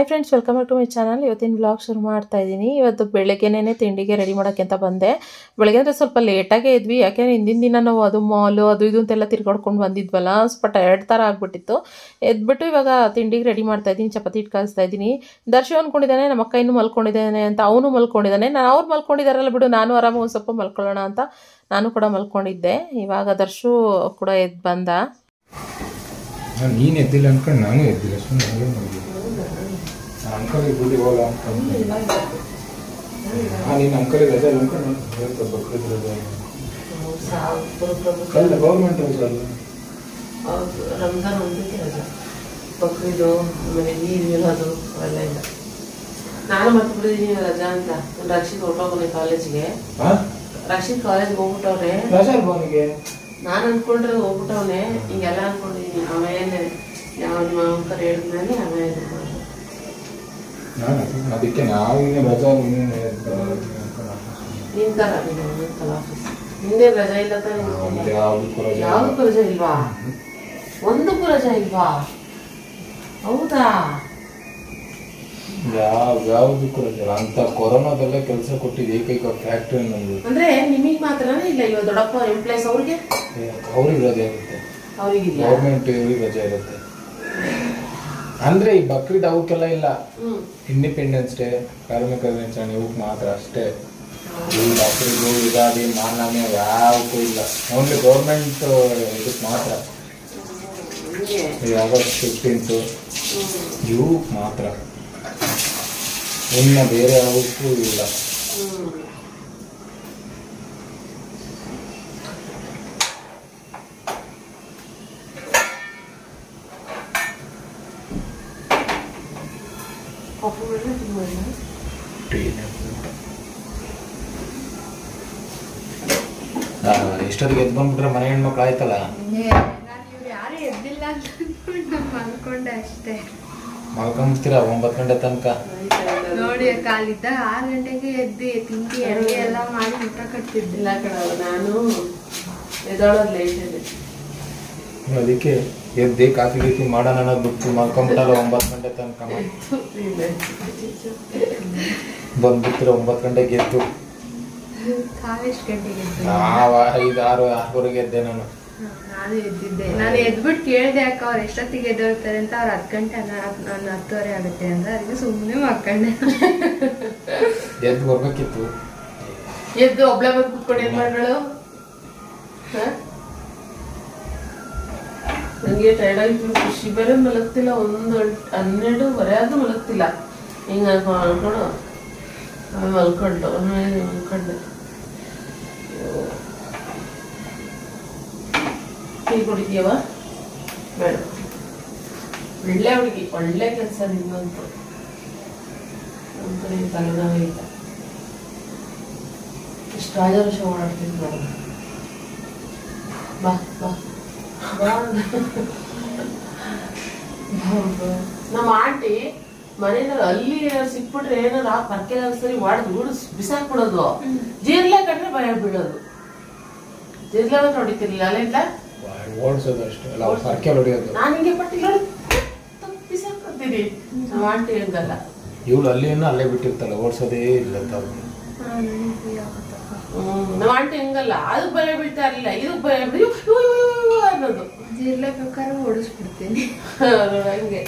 Friends, welcome back to my channel. ಇವತ್ತಿನ vlog ಶುರು ಮಾಡ್ತಾ ಇದ್ದೀನಿ. ಇವತ್ತು ಬೆಳಗ್ಗೆನೇ ತಿಂಡಿಗೆ ರೆಡಿ ಮಾಡೋಕ್ಕೆ ಅಂತ ಬಂದೆ. ಬೆಳಗ್ಗೆ ಅಂದರೆ ಸ್ವಲ್ಪ ಲೇಟಾಗೇ ಇದ್ವಿ, ಯಾಕೆಂದರೆ ಹಿಂದಿನ ದಿನ ನಾವು ಅದು ಮಾಲು ಅದು ಇದು ಅಂತೆಲ್ಲ ತಿರ್ಗಾಡ್ಕೊಂಡು ಬಂದಿದ್ವಲ್ಲ, ಸ್ವಲ್ಪ ಟಯರ್ಡ್ ಥರ ಆಗಿಬಿಟ್ಟಿತ್ತು. ಎದ್ಬಿಟ್ಟು ಇವಾಗ ತಿಂಡಿಗೆ ರೆಡಿ ಮಾಡ್ತಾ ಇದ್ದೀನಿ. ಚಪಾತಿ ಹಿಟ್ಟು ಕಲಿಸ್ತಾ ಇದ್ದೀನಿ. ದರ್ಶನ್ ಅಂದ್ಕೊಂಡಿದ್ದಾನೆ ನಮ್ಮ ಅಕ್ಕ ಇನ್ನೂ ಮಲ್ಕೊಂಡಿದ್ದಾನೆ ಅಂತ. ಅವನು ಮಲ್ಕೊಂಡಿದ್ದಾನೆ. ಅವ್ರು ಮಲ್ಕೊಂಡಿದ್ದಾರಲ್ಲ ಬಿಡು, ನಾನು ಆರಾಮಾಗಿ ಒಂದು ಸ್ವಲ್ಪ ಮಲ್ಕೊಳ್ಳೋಣ ಅಂತ ನಾನು ಕೂಡ ಮಲ್ಕೊಂಡಿದ್ದೆ. ಇವಾಗ ದರ್ಶು ಕೂಡ ಎದ್ದು ಬಂದ. ನೀನು ಎದ್ದಿಲ್ಲ ಅನ್ಕೊಂಡು ನಾನು ಎದ್ದಿಲ್ಲ, ಸುಮ್ಮನೆ ಅಂಕಲಿಗೆ ಬಿಡಿ ಹೋಗಲ್ಲ ಅನ್ಕೊಂಡು ನೀನು ಅಂಕಲಿಗೆ ರಜೆ ಅನ್ಕೊಂಡು ಬಕ್ರೀದ್ ರಜೆ ಅಲ್ಲ, ಗೌರ್ಮೆಂಟ್ ರಜೆ ಅಲ್ಲ, ರಂಜಾನ್ ಒಂದಕ್ಕೆ ರಜೆ, ಬಕ್ರೀದು ಆಮೇಲೆ ನೀರು ಇರೋದು ಅವೆಲ್ಲ ಇಲ್ಲ. ನಾನು ಮರ್ತ್ಬಿಟ್ಟಿದ್ದೀನಿ ರಜಾ ಅಂತ. ರಕ್ಷಿತ್ ಹೊರಟೋಗೋನೆ ಕಾಲೇಜ್ಗೆ. ರಕ್ಷಿತ್ ಕಾಲೇಜ್ಗೆ ಹೋಗ್ಬಿಟ್ಟವ್ರೆ. ರಜೆ ಅಲ್ವನಿಗೆ? ನಾನು ಅನ್ಕೊಂಡ್ರೆ ಹೋಗ್ಬಿಟ್ಟವನೆ. ಹಿಂಗೆಲ್ಲ ಅನ್ಕೊಂಡಿದ್ದೀನಿ. ಆಮೇಲೆ ಯಾವ ನಿಮ್ಮ ಅಂಕರ್ ಹೇಳಿದ್ಮೇಲೆ ಆಮೇಲೆ ಅದಕ್ಕೆ ನಾವಿನ್ನ ರಜಾ ನಿನ್ ತರ ಆಫೀಸ್ ನಿಂದೇ ರಜಾ ಇಲ್ಲ ತಾನೆ? ಯಾವ್ದಕ್ಕೂ ರಜಾ ಇಲ್ವಾ? ಒಂದಕ್ಕೂ ರಜಾ ಇಲ್ವಾ? ಹೌದಾ? ಯಾವ್ದಕ್ಕೂ ರಜೆ ಅಂತ ಕೊರೋನಾದಲ್ಲೇ ಕೆಲಸ ಕೊಟ್ಟಿದ್ದು ಏಕೈಕ ಫ್ಯಾಕ್ಟ್ರಿ ನಮ್ದು. ಅಂದ್ರೆ ನಿಮಗ್ ಮಾತ್ರನೇ ಇಲ್ಲ? ಇವಾಗ ದೊಡ್ಡಪ್ಪ ಎಂಪ್ಲಾಯ್ಸ್ ಅವ್ರಿಗೆ ರಜೆ ಇರುತ್ತೆ, ಅವ್ರಿಗೆ ಗೌರ್ಮೆಂಟ್ ರಜೆ ಇರುತ್ತೆ. ಅಂದ್ರೆ ಈ ಬಕ್ರೀದ್ ಅವಕ್ಕೆಲ್ಲ ಇಲ್ಲ. ಇಂಡಿಪೆಂಡೆನ್ಸ್ ಡೇ, ಕಾರ್ಮಿಕ ದಿನಾಚರಣೆ ಇವಕ್ಕೆ ಮಾತ್ರ ಅಷ್ಟೇ. ಈ ಬಕ್ರೀದು ಯುಗಾದಿ ಮಾನವೇ ಯಾವಕ್ಕೂ ಇಲ್ಲ. ಓನ್ಲಿ ಗೌರ್ಮೆಂಟ್ ಇದಕ್ಕೆ ಮಾತ್ರ. ಈ ಆಗಸ್ಟ್ 15 ಇವಕ್ಕೆ ಮಾತ್ರ, ಇನ್ನು ಬೇರೆ ಯಾವಕ್ಕೂ ಇಲ್ಲ. ಎಷ್ಟೊತ್ತಿಗೆ ಎದ್ದು ಬಂದ್ಬಿಟ್ರೆ ಮನೆ ಹೆಣ್ಮಕ್ಳು ಆಯ್ತಲ್ಲ. ಯಾರು ಎದ್ದಿಲ್ಲ ಮಲ್ಕೊಂಡೆ ಅಷ್ಟೇ. ಮಲ್ಕೊಂಡ್ಬಿಡ್ತೀರಾ 9 ಗಂಟೆ ತನಕ? ನೋಡಿ, ಕಾಲಿದ್ದ 6 ಗಂಟೆಗೆ ಎದ್ದು ತಿಂಡಿ ಅಡುಗೆ ಎಲ್ಲ ಮಾಡಿ ಊಟ ಕಟ್ತಿದ್ದಿಲ್ಲ ಕಣವ. ನಾನು ಎದ್ದೋಳೋದು ಲೇಟ್ ಇದೆ. ಅದಕ್ಕೆ ಎದ್ದೆ ಕಾಫಿ ಗೀಫಿ ಮಾಡೋಣ ಅನ್ನೋದು ಬಿಟ್ಟು ಮಲ್ಕೊಂಡ್ಬಿಟ್ಟಲ್ಲ 9 ಗಂಟೆ ತನಕ. ಬಂದ್ಬಿಡ್ತೀರ 9 ಗಂಟೆಗೆ ಎದ್ದು. ಎಷ್ಟು ಗಂಟೆಗೆ ಎದ್ದು? ನಾವು 5, 6, 6:30 ಎದ್ದೆ ನಾನು. ನಾನು ಎದ್ದಿದ್ದೆ. ನಾನು ಎದ್ಬಿಟ್ಟು ಕೇಳಿದೆ ಅಕ್ಕ ಅವ್ರು ಎಷ್ಟೊತ್ತಿಗೆ ಎದ್ದೋಳ್ತಾರೆ ಅಂತ. ಅವ್ರು 10 ಗಂಟೆ, ನಾನು 10:30 ಆಗುತ್ತೆ ಅಂತ. ಅದಕ್ಕೆ ಸುಮ್ಮನೆ ಮಕ್ಕಂಡೆ. ಎದ್ದು ಬರ್ಬೇಕಿತ್ತು. ಎದ್ದು ಒಬ್ಳೆ ಬಂದು ಕುತ್ಕೊಂಡು ಏನ್ ಮಾಡೋಳು? ನಂಗೆ ಟೈರ್ಡ್ ಆಗಿತ್ತು. ಖುಷಿ ಬೇರೆ ಮಲಗ್ತಿಲ್ಲ. 12:30 ಆದ್ರೂ ಮಲಗ್ತಿಲ್ಲ. ಹಿಂಗ ಅನ್ಕೊಂಡು ಮಲ್ಕೊಂಡೆ. ಟೀ ಕುಡಿತೀಯವ? ಬೇಡ. ಒಳ್ಳೆ ಹುಡುಗಿ, ಒಳ್ಳೆ ಕೆಲಸ ನಿಮ್ಮಂತೂ. ಅಂತ ನೀನು ತಲೆನೋವೇ ಇಲ್ಲ. ಇಷ್ಟು ರಾಜವರ್ಷ ಓಡಾಡ್ತೀನಿ ನಾನು. ಬಾ ಬಾ ನಮ್ಮ ಆಂಟಿ ಮನೇಲಿ ಅಲ್ಲಿ ಏನಾರು ಸಿಕ್ಬಿಟ್ರೆ ಏನಾರು ಆ ಪರ್ಕೆ ಸರಿ ಹೊಡೆದು ಬಿಸಾಕ್ಬಿಡೋದು. ಜೀರ್ಲೆ ಕಂಡ್ರೆ ಭಯ ಬೀಳೋದು. ಜೀರ್ಲೆ ಹೊಡಿತಿರ್ಲಿಲ್ಲ ಅಲ್ಲಿಂದ ಓಡಿಸೋದು ಅಷ್ಟೇ, ಪರ್ಕೆ ಹೊಡೆಯೋದು. ನಾನು ಹಿಂಗೆ ಪಟ್ಟಿಲ್ಲ ಬಿಸಾಕ್ತೀನಿ. ನಮ್ಮ ಆಂಟಿ ಹಂಗಲ್ಲ. ಇವಳು ಅಲ್ಲೇ ಬಿಟ್ಟಿರ್ತಾಳೆ, ಓಡಿಸೋದೇ ಇಲ್ಲ. ನಮ್ಮ ಆಂಟಿ ಹಂಗಲ್ಲ. ಅದಕ್ಕೆ ಭಯ ಬೀಳ್ತಾ ಇರಲಿಲ್ಲ, ಇದಕ್ಕೆ ಭಯ ಬಿಡಿ ಅನ್ನೋದು. ಜಿರ್ಲೆ ಪ್ರಕಾರ ಓಡಿಸ್ಬಿಡ್ತೀನಿ ಹಂಗೆ.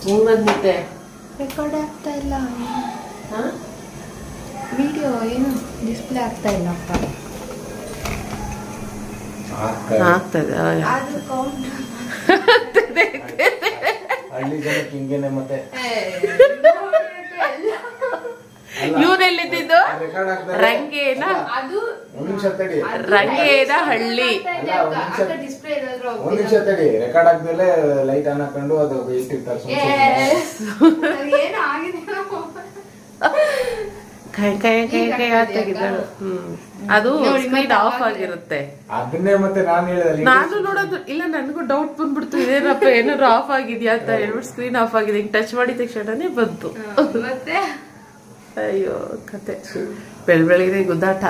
ಹಿಂಗಂತೆ ರೆಕಾರ್ಡ್ ಆಗ್ತಾ ಇಲ್ಲ. ವಿಡಿಯೋ ಏನು ಡಿಸ್ಪ್ಲೇ ಆಗ್ತಾ ಇಲ್ಲ ಅಪ್ಪ. ಆಗ್ತದೆ. ಆದ್ರೂ ಕೌಂಟ್ ಹಳ್ಳಿ ಜನಕ್ಕೆ ಹಿಂಗೇನೆ. ಮತ್ತೆ ಇವನೆಲ್ಲಿದ್ದು ರಂಗೇನ ರಂಗೇನ ಹಳ್ಳಿ. ಒಂದ್ ನಿಮಿಷ ತಡಿ, ರೆಕಾರ್ಡ್ ಆಗ್ದಲೆ ಲೈಟ್ ಆನ್ ಹಾಕೊಂಡು ಅದು ಇಟ್ಟಿರ್ತಾರೆ. ಅದು ಸ್ಕ್ರೀನ್ ಆಫ್ ಆಗಿರುತ್ತೆ. ಅದನ್ನೇ ಮತ್ತೆ ನಾನು ನೋಡೋದು ಇಲ್ಲ, ನನಗೂ ಡೌಟ್ ಬಂದ್ಬಿಡ್ತು ಇದೇನಪ್ಪ ಏನಾದ್ರು ಆಫ್ ಆಗಿದ್ಯಾ ಅಂತ ಹೇಳ್ಬಿಟ್ಟು ಸ್ಕ್ರೀನ್ ಆಫ್ ಆಗಿದೆ. ಹಿಂಗ್ ಟಚ್ ಮಾಡಿದ ತಕ್ಷಣನೇ ಬಂತು. ಅಯ್ಯೋ ಕತೆ, ಬೆಳಗ್ಗೆ ಗುದ್ದಾಟ.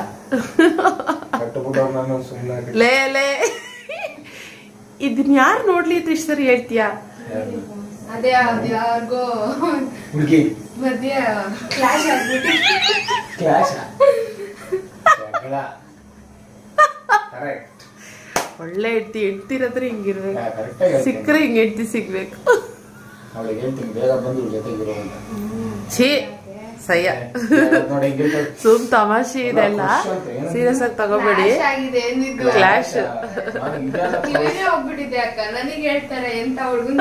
ಲೇ ಲೇ ಇದನ್ನ ಯಾರು ನೋಡ್ಲಿ ಅಂತ ಇಷ್ಟ ಸರಿ ಹೇಳ್ತೀಯಾ? ಅದೇ ಯಾರಿಗೋ ಹುಡುಗಿ ಮಧ್ಯ ಕ್ಲಾಶ್ ಆಗ್ಬಿಟ್ಟು ಒಳ್ಳೆ ಹೆಂಡ್ತಿರದ್ರೆ ಹಿಂಗಿರ್ಬೇಕು, ಸಿಕ್ಕರೆ ಹಿಂಗ್ ಹೆಂಡ್ತಿ ಸಿಗ್ಬೇಕು. ಛೀ ಸಯ್ಯ, ಸುಮ್ ತಮಾಷೆ ಇದೆಲ್ಲ, ಸೀರಿಯಸ್ ಆಗಿ ತಗೋಬೇಡಿ. ಕ್ಲಾಶ್ ಹೋಗ್ಬಿಟ್ಟಿದೆ ಅಕ್ಕ. ನನಗೆ ಹೇಳ್ತಾರೆ ಎಂತ ಹುಡುಗನ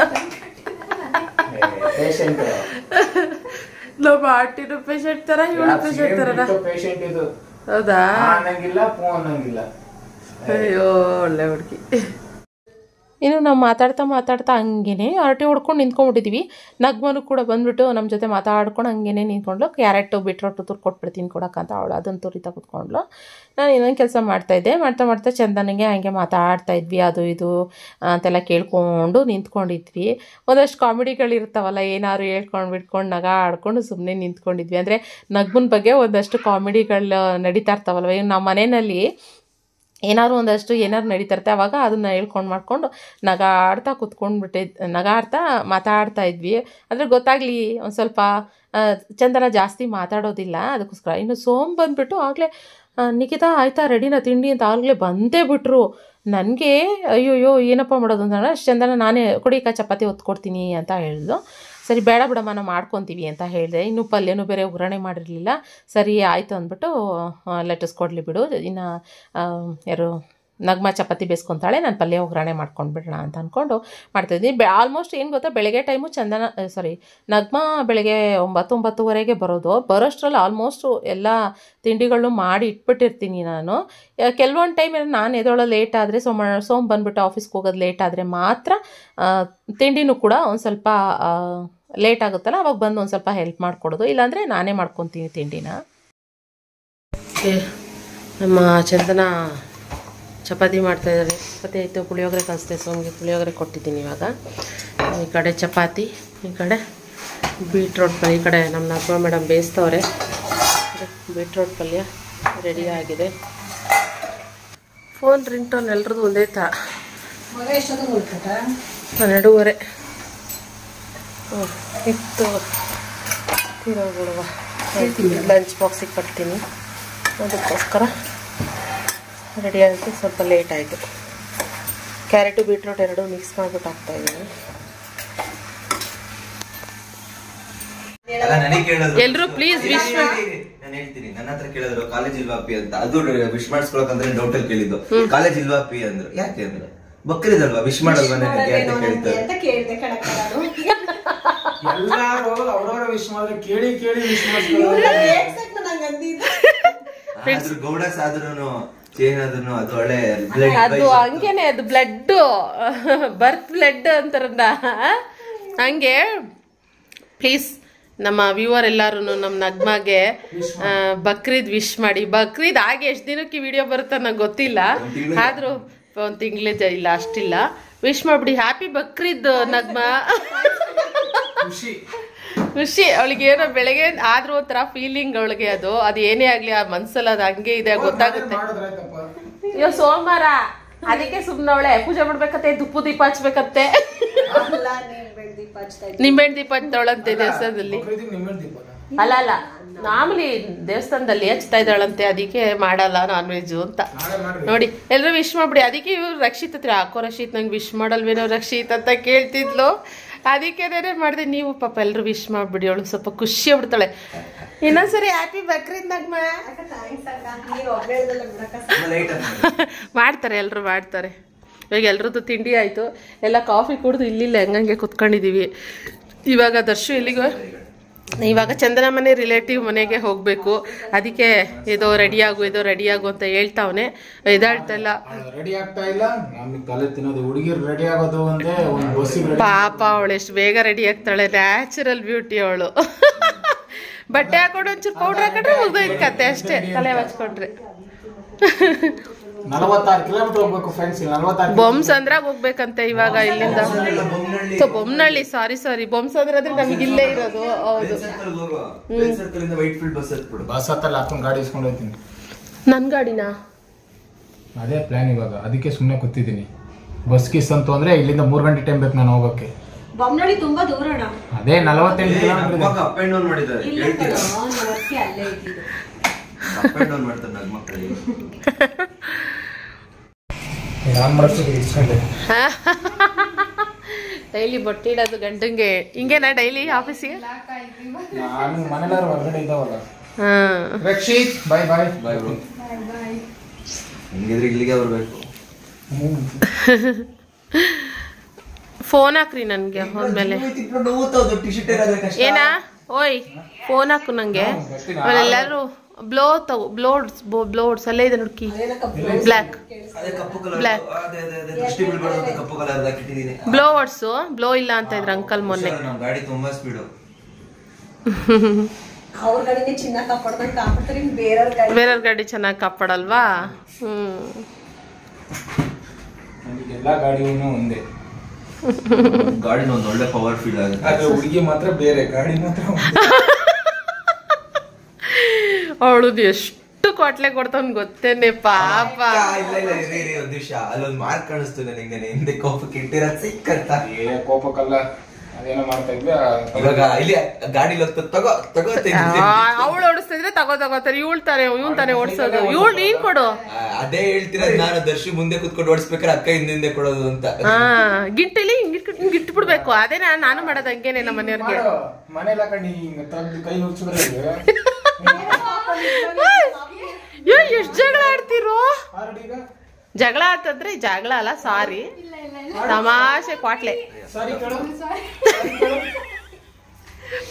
ನಾವು ಆರ್ಟಿನ ಪೇಷಂಟ್ ತರ, ಇವಳು ಪೇಷಂಟ್ ತರ. ಹೌದಾ? ಅಯ್ಯೋ ಒಳ್ಳೆ ಹುಡುಗಿ. ಇನ್ನು ನಾವು ಮಾತಾಡ್ತಾ ಹಂಗೇನೆ ಹರಟೆ ಹೊಡ್ಕೊಂಡು ನಿಂತ್ಕೊಂಡ್ಬಿಟ್ಟಿದ್ವಿ. ನಗ್ಮನು ಕೂಡ ಬಂದ್ಬಿಟ್ಟು ನಮ್ಮ ಜೊತೆ ಮಾತಾಡ್ಕೊಂಡು ಹಂಗೇನೆ ನಿಂತ್ಕೊಂಡ್ಲು. ಕ್ಯಾರೆಟು ಬೀಟ್ರೋಟು ತುರ್ಕೊಟ್ಬಿಡ್ತೀನಿ ಕೊಡೋಕ್ಕಂತ ಅವಳು ಅದನ್ನು ತುರಿತಾ ಕೂತ್ಕೊಂಡ್ಲು. ನಾನು ಇನ್ನೊಂದು ಕೆಲಸ ಮಾಡ್ತಾಯಿದ್ದೆ. ಮಾಡ್ತಾ ಚಂದನಿಗೆ ಹಂಗೆ ಮಾತಾಡ್ತಾಯಿದ್ವಿ, ಅದು ಇದು ಅಂತೆಲ್ಲ ಕೇಳ್ಕೊಂಡು ನಿಂತ್ಕೊಂಡಿದ್ವಿ. ಒಂದಷ್ಟು ಕಾಮಿಡಿಗಳಿರ್ತಾವಲ್ಲ, ಏನಾದ್ರು ಹೇಳ್ಕೊಂಡು ಬಿಟ್ಕೊಂಡು ನಗ ಆಡ್ಕೊಂಡು ಸುಮ್ಮನೆ ನಿಂತ್ಕೊಂಡಿದ್ವಿ. ಅಂದರೆ ನಗ್ಮನ ಬಗ್ಗೆ ಒಂದಷ್ಟು ಕಾಮಿಡಿಗಳು ನಡೀತಾ ಇರ್ತಾವಲ್ವ. ಇನ್ನು ನಮ್ಮ ಮನೆಯಲ್ಲಿ ಏನಾದ್ರು ಒಂದಷ್ಟು ಏನಾದ್ರು ನಡೀತಾ ಇರುತ್ತೆ, ಆವಾಗ ಅದನ್ನು ಹೇಳ್ಕೊಂಡು ಮಾಡ್ಕೊಂಡು ನಗಾಡ್ತಾ ನಗಾಡ್ತಾ ಮಾತಾಡ್ತಾ ಇದ್ವಿ. ಅಂದರೆ ಗೊತ್ತಾಗಲಿ ಒಂದು ಸ್ವಲ್ಪ. ಚಂದನ ಜಾಸ್ತಿ ಮಾತಾಡೋದಿಲ್ಲ, ಅದಕ್ಕೋಸ್ಕರ. ಇನ್ನು ಸೋಮ್ ಬಂದುಬಿಟ್ಟು ಆಗಲೇ ನಿಖಿತಾ ಆಯಿತಾ ರೆಡಿನಾ ತಿಂಡಿ ಅಂತ ಆಗಲೇ ಬಂದೇ ಬಿಟ್ರು. ನನಗೆ ಅಯ್ಯೋಯ್ಯೋ ಏನಪ್ಪ ಮಾಡೋದು ಅಂತ ಚಂದನ ನಾನೇ ಕೊಡಿಕ ಚಪಾತಿ ಹೊತ್ಕೊಡ್ತೀನಿ ಅಂತ ಹೇಳಿದ್ಲು. ಸರಿ ಬೇಡ ಬಿಡಮ್ಮ ನಾವು ಮಾಡ್ಕೊತೀವಿ ಅಂತ ಹೇಳಿದೆ. ಇನ್ನು ಪಲ್ಯನೂ ಬೇರೆ ಒಗ್ಗರಣೆ ಮಾಡಿರಲಿಲ್ಲ. ಸರಿ ಆಯಿತು ಅಂದ್ಬಿಟ್ಟು ಲೆಟಸ್ ಕೊಡಲಿ ಬಿಡು, ಇನ್ನು ಯಾರು ನಗ್ಮ ಚಪಾತಿ ಬೇಯಿಸ್ಕೊತಾಳೆ, ನಾನು ಪಲ್ಯ ಒಗ್ಗರಣೆ ಮಾಡ್ಕೊಂಡ್ಬಿಡೋಣ ಅಂತ ಅಂದ್ಕೊಂಡು ಮಾಡ್ತಾಯಿದ್ದೀನಿ. ಆಲ್ಮೋಸ್ಟ್ ಏನು ಗೊತ್ತಾ, ಬೆಳಗ್ಗೆ ಟೈಮು ನಗ್ಮ ಬೆಳಗ್ಗೆ 9-9:30 ಬರೋದು. ಬರೋಷ್ಟರಲ್ಲಿ ಆಲ್ಮೋಸ್ಟು ಎಲ್ಲ ತಿಂಡಿಗಳು ಮಾಡಿ ಇಟ್ಬಿಟ್ಟಿರ್ತೀನಿ ನಾನು. ಕೆಲವೊಂದು ಟೈಮ್ ನಾನು ಎದೊಳೋ ಲೇಟ್ ಆದರೆ, ಸೋಮ್ ಬಂದುಬಿಟ್ಟು ಆಫೀಸ್ಗೆ ಹೋಗೋದು ಲೇಟ್ ಆದರೆ ಮಾತ್ರ ತಿಂಡಿನೂ ಕೂಡ ಒಂದು ಸ್ವಲ್ಪ ಲೇಟ್ ಆಗುತ್ತಲ್ಲ, ಅವಾಗ ಬಂದು ಒಂದು ಸ್ವಲ್ಪ ಹೆಲ್ಪ್ ಮಾಡಿಕೊಡೋದು. ಇಲ್ಲಾಂದರೆ ನಾನೇ ಮಾಡ್ಕೊತೀನಿ ತಿಂಡಿನ. ನಮ್ಮ ಚಂದನ ಚಪಾತಿ ಮಾಡ್ತಾಯಿದ್ದಾರೆ. ಚಪಾತಿ ಆಯಿತು, ಪುಳಿಯೋಗರೆ ಕಲಿಸ್ದೆ. ಸೋಮ್ಗೆ ಪುಳಿಯೋಗರೆ ಕೊಟ್ಟಿದ್ದೀನಿ. ಇವಾಗ ಈ ಕಡೆ ಚಪಾತಿ, ಈ ಕಡೆ ಬೀಟ್ರೋಟ್ ಪಲ್ಯ. ಈ ಕಡೆ ನಮ್ಮ ನಗ್ಮ ಮೇಡಮ್ ಬೇಯಿಸ್ತವ್ರೆ. ಬೀಟ್ರೋಟ್ ಪಲ್ಯ ರೆಡಿ ಆಗಿದೆ. ಫೋನ್ ರಿಂಗ್ಟೋನ್ ಎಲ್ರದ್ದು ಒಂದೇ ಥರ. 12:30 ಇತ್ತು. ತಿರೋಗುಳುವ ಲಂಚ್ ಬಾಕ್ಸಿಗೆ ಕಟ್ತೀನಿ, ಅದಕ್ಕೋಸ್ಕರ ರೆಡಿ ಆಯಿತು. ಸ್ವಲ್ಪ ಲೇಟ್ ಆಯಿತು. ಕ್ಯಾರೆಟು ಬೀಟ್ರೋಟ್ ಎರಡೂ ಮಿಕ್ಸ್ ಮಾಡಿಬಿಟ್ಟು ಹಾಕ್ತಾಯಿದ್ದೀನಿ. ಎಲ್ರು ಪ್ಲೀಸ್ ವಿಶ್ ನಾನು ಹೇಳ್ತೀನಿ. ನನ್ನ ಹತ್ರ ಕೇಳಿದ್ರು ಕಾಲೇಜ್ ಇಲ್ವಾ ಪಿ ಅಂತ. ಅದು ವಿಶ್ ಮಾಡಿಸ್ಕೊಳಕಂದ್ರೆ ಡೌಟ್ ಅಲ್ಲಿ ಕೇಳಿದ್ದು, ಕಾಲೇಜ್ ಇಲ್ವಾ ಪಿ ಅಂದ್ರು. ಯಾಕೆ ಅಂದ್ರೆ ಬಕ್ರಿದಲ್ವಾ, ವಿಶ್ ಮಾಡಲ್ವಾ ನನಗೆ ಅಂತ ಕೇಳ್ತಾರೆ. ಎಲ್ಲಾರು ಅವ್ರವ್ರ ವಿಶ್ ಮಾಡಿದ್ರೆ ಕೇಳಿ ವಿಶ್ ಆದ್ರೂ ಗೌಡಸ್ ಆದ್ರೂನು ಏನಾದ್ರೂ ಅದು ಒಳ್ಳೆ ಅದು ಹಂಗೇನೆ, ಅದು ಬ್ಲಡ್ ಬರ್ತ್ ಬ್ಲಡ್ ಅಂತಾರಲ್ಲ ಹಂಗೆ. ಪ್ಲೀಸ್ ನಮ್ಮ ವ್ಯೂವರ್ ಎಲ್ಲರೂ ನಮ್ಮ ನಗ್ಮಗೆ ಬಕ್ರೀದ್ ವಿಶ್ ಮಾಡಿ. ಬಕ್ರೀದ್ ಆಗಿ ಎಷ್ಟು ದಿನಕ್ಕೆ ವಿಡಿಯೋ ಬರುತ್ತೆ ನಂಗೆ ಗೊತ್ತಿಲ್ಲ, ಆದ್ರೂ ಒಂದು ತಿಂಗ್ಳಿದ ಇಲ್ಲ ಅಷ್ಟಿಲ್ಲ. ವಿಶ್ ಮಾಡ್ಬಿಡಿ. ಹ್ಯಾಪಿ ಬಕ್ರೀದ್ ನಗ್ಮ. ಖುಷಿ ಅವಳಿಗೆ. ಏನೋ ಬೆಳಗ್ಗೆ ಆದ್ರೂ ಒಂಥರ ಫೀಲಿಂಗ್ ಅವಳಿಗೆ. ಅದು ಏನೇ ಆಗ್ಲಿ ಆ ಮನ್ಸಲ್ಲಿ ಅದು ಹಂಗೆ ಇದೆ, ಗೊತ್ತಾಗುತ್ತೆ. ಅಯ್ಯೋ ಸೋಮವಾರ ಅದಕ್ಕೆ ಸುಮ್ನೆ ಅವಳೆ ಪೂಜೆ ಮಾಡ್ಬೇಕತ್ತೆ, ದುಪ್ಪು ದೀಪ ಹಚ್ಬೇಕತ್ತೆ. ನಿಂಬೆಹಣ್ಣು ದೀಪ ಹಚ್ತಾವಳಂತೆ ದೇವಸ್ಥಾನದಲ್ಲಿ. ಅಲ್ಲ ಮಾಮೂಲಿ ದೇವಸ್ಥಾನದಲ್ಲಿ ಹಚ್ತಾ ಇದ್ದಾಳಂತೆ, ಅದಕ್ಕೆ ಮಾಡಲ್ಲ ನಾನ್ ವೆಜ್ ಅಂತ. ನೋಡಿ ಎಲ್ರು ವಿಶ್ ಮಾಡ್ಬಿಡಿ. ಅದಕ್ಕೆ ಇವ್ರು ರಕ್ಷಿತ್ ಹತ್ರ ಹಾಕೋ ರಕ್ಷಿತ್ ನಂಗೆ ವಿಶ್ ಮಾಡಲ್ವೇನೋ ರಕ್ಷಿತ್ ಅಂತ ಕೇಳ್ತಿದ್ಲು. ಅದಕ್ಕೇನೇ ಮಾಡಿದೆ. ನೀವು ಪಾಪ ಎಲ್ರು ವಿಶ್ ಮಾಡ್ಬಿಡಿ, ಅವಳು ಸ್ವಲ್ಪ ಖುಷಿ ಆಗ್ಬಿಡ್ತಾಳೆ. ಇನ್ನೊಂದ್ಸರಿ ಹ್ಯಾಪಿ ಬಕ್ರೀದ್ ನಗ್ಮ ಮಾಡ್ತಾರೆ, ಎಲ್ರು ಮಾಡ್ತಾರೆ. ಇವಾಗ ಎಲ್ರದ್ದು ತಿಂಡಿ ಆಯಿತು, ಎಲ್ಲ ಕಾಫಿ ಕುಡಿದು ಇಲ್ಲಿಲ್ಲ ಹೆಂಗಂಗೆ ಕುತ್ಕೊಂಡಿದ್ದೀವಿ. ಇವಾಗ ದರ್ಶು ಇಲ್ಲಿಗೆ, ಇವಾಗ ಚಂದನ ಮನೆ ರಿಲೇಟಿವ್ ಮನೆಗೆ ಹೋಗಬೇಕು. ಅದಕ್ಕೆ ಇದೋ ರೆಡಿಯಾಗು ಅಂತ ಹೇಳ್ತಾವನೆ. ಇದಾಳ್ತಲ್ಲ ಪಾಪ ಅವಳು ಎಷ್ಟು ಬೇಗ ರೆಡಿ ಆಗ್ತಾಳೆ. ನ್ಯಾಚುರಲ್ ಬ್ಯೂಟಿ ಅವಳು. ಬಟ್ಟೆ ಹಾಕೊಂಡು ಒಂಚೂರು ಪೌಡರ್ ಹಾಕೊಂಡ್ರೆ ಮುಗ್ದೋಯ್ತು ಕತೆ ಅಷ್ಟೇ. ತಲೆ ಹಚ್ಕೊಂಡ್ರೆ 46 ಕಿಲೋಮೀಟರ್ ಹೋಗ್ಬೇಕು ಫ್ರೆಂಡ್ಸ್. ಬೊಮ್ಸಂದ್ರಾಗ ಹೋಗ್ಬೇಕಂತೆ ಇವಾಗ ಇಲ್ಲಿಂದ. ಬೊಮ್ಮನಹಳ್ಳಿ ಸಾರಿ ಬೊಮ್ಸಂದ್ರ ಅಂದ್ರೆ ನಮ್ಗೆ ಇಲ್ಲೇ ಇರೋದು. ಹೌದು, ಬಸ್ ಹತ್ತಲ್ಲ ಹಾಕೊಂಡು ಗಾಡಿ ಇಸ್ಕೊಂಡು ಹೋಗ್ತೀನಿ. ನನ್ ಗಾಡಿನಾ? ಅದೇ ಪ್ಲಾನ್ ಇವಾಗ, ಅದಕ್ಕೆ ಸುಮ್ಮನೆ ಕೂತಿದ್ದೀನಿ. ಬಸ್ ಗಿಸ್ ಅಂತೂ ಅಂದ್ರೆ ಇಲ್ಲಿಂದ 3 ಗಂಟೆ ಟೈಮ್ ಬೇಕು ನಾನು ಹೋಗೋಕೆ. ಬೊಮ್ಮನಹಳ್ಳಿ ತುಂಬಾ ದೂರ ಅಣ್ಣ. ಅದೇ 48 ಕಿಲೋಮೀಟರ್ ಇದೆ. ಅಪ್ ಅಂಡ್ ಡೌನ್ ಮಾಡಿದ್ದಾರೆ ಹೇಳ್ತೀರಾ? ಅಲ್ಲೇ ಇದ್ದಿದ್ದು. ಅಪ್ ಅಂಡ್ ಡೌನ್ ಮಾಡ್ತಾರೆ ನನ್ನ ಮಕ್ಕಳಿಗೆ. ನಾನು ಮಾಡ್ತೀನಿ ಇಸ್ಕೊಂಡೆ. ಡೈಲಿ ಬೊಟ್ಟಿ ಇಡೋದು ಗಂಡಂಗೆ ಹಿಂಗೇನಾ ಡೈಲಿ ಆಫೀಸಿಗೆ? ನಾನು ಮನೆಯಲ್ಲಾರು ಹೊರಗಡೆ ಇದ್ದಾವಲ್ಲ. ಹಾಂ ರಕ್ಷಿತ್ ಬಾಯ್ ಬಾಯ್ ಬಾಯ್ ಬ್ರೋ. ಹಿಂಗಿದ್ರೆ ಇಲ್ಲಿಗೆ ಬರ್ಬೇಕು. ಫೋನ್ ಹಾಕ್ರಿ ನನಗೆ ಹೋದ್ಮೇಲೆ. ಏನಾ ಓಯ್ ಫೋನ್ ಹಾಕು ನನಗೆ. ಆಮೇಲೆ ಎಲ್ಲರೂ ಬ್ಲೋಡ್ಸ್ ಅಲ್ಲೇ ಇದೆ ನೋಡ್ಕಿ. ಬ್ಲ್ಯಾಕ್ ಬ್ಲೋವರ್ಸು ಬ್ಲೋ ಇಲ್ಲ ಅಂತ ಇದ್ರು ಅಂಕಲ್ ಮೊನ್ನೆ. ಗಾಡಿ ತುಂಬಾ ಸ್ಪೀಡು. ಅವ್ರ ಗಾಡಿನೇ ಚೆನ್ನಾಗಿ ಕಾಪಾಡ್ದಂಗೆ ಕಾಪಾಡ್ತಾರೆ, ಬೇರೆಯವ್ರ ಗಾಡಿ ಚೆನ್ನಾಗಿ ಕಾಪಾಡಲ್ವಾ? ಎಲ್ಲಾ ಗಾಡಿನೂ ಒಂದೇ. ಗಾಡಿನ ಒಂದು ಒಳ್ಳೆ ಪವರ್ ಫೀಲ್ ಆಗುತ್ತೆ. ಆದ್ರೆ ಹುಡುಗಿ ಮಾತ್ರ ಬೇರೆ, ಗಾಡಿ ಮಾತ್ರ ಅವಳದು ಎಷ್ಟು ಕೊಟ್ಲೆ ಕೊಡ್ತಾವ್ ಗೊತ್ತೇನೆ ಪಾಪ. ಇಲ್ಲ ಒಂದ್ ನಿಮಿಷ, ಅಲ್ಲೊಂದು ಮಾರ್ಕ್ ಕಾಣಿಸ್ತು ನನಗೆ. ಹಿಂದೆ ಕೋಪಕ್ಕೆ ಇಟ್ಟಿರ ಸಿಕ್ಕಂತ. ಕೋಪಕ್ಕಲ್ಲ, ಅದೇನೋ ಮಾಡ್ತಾ ಇದ್ವಿ. ಇವಾಗ ಇಲ್ಲಿ ಗಾಡಿ ತಗೋ ಅವಳು ಓಡಿಸ್ತಿದ್ರೆ ತಗೋತಾರೆ. ಇವನ್ ತಾನೆ ಓಡಿಸೋದು. ಇವಳು ನೀನ್ ಕೊಡು. ಅದೇ ಹೇಳ್ತೀರ ನಾನು. ದರ್ಶಿ ಮುಂದೆ ಕುತ್ಕೊಂಡು ಓಡಿಸ್ಬೇಕಾದ್ರೆ ಅಕ್ಕ ಹಿಂದೆ ಕೊಡೋದು ಅಂತ. ಗಿಂಟಿಲಿ ಇಟ್ಬಿಡ್ಬೇಕು. ಅದೇ ನಾನು ಮಾಡೋದು ಹಂಗೇನೆ ನಮ್ಮ ಮನೆಯವ್ರಿಗೆ. ಮನೆಲ್ಲ ಕಣ್ಣಿ ಕೈ ನುಚ್ಚಿದ್ರೆ ಎಷ್ಟ್ ಜಗಳ ಆಡ್ತಿರೋ. ಜಗಳ ಆಡ್ತಂದ್ರೆ ಜಗಳ ಅಲ್ಲ, ಸಾರಿ, ತಮಾಷೆ ಕ್ವಾಟ್ಲೆ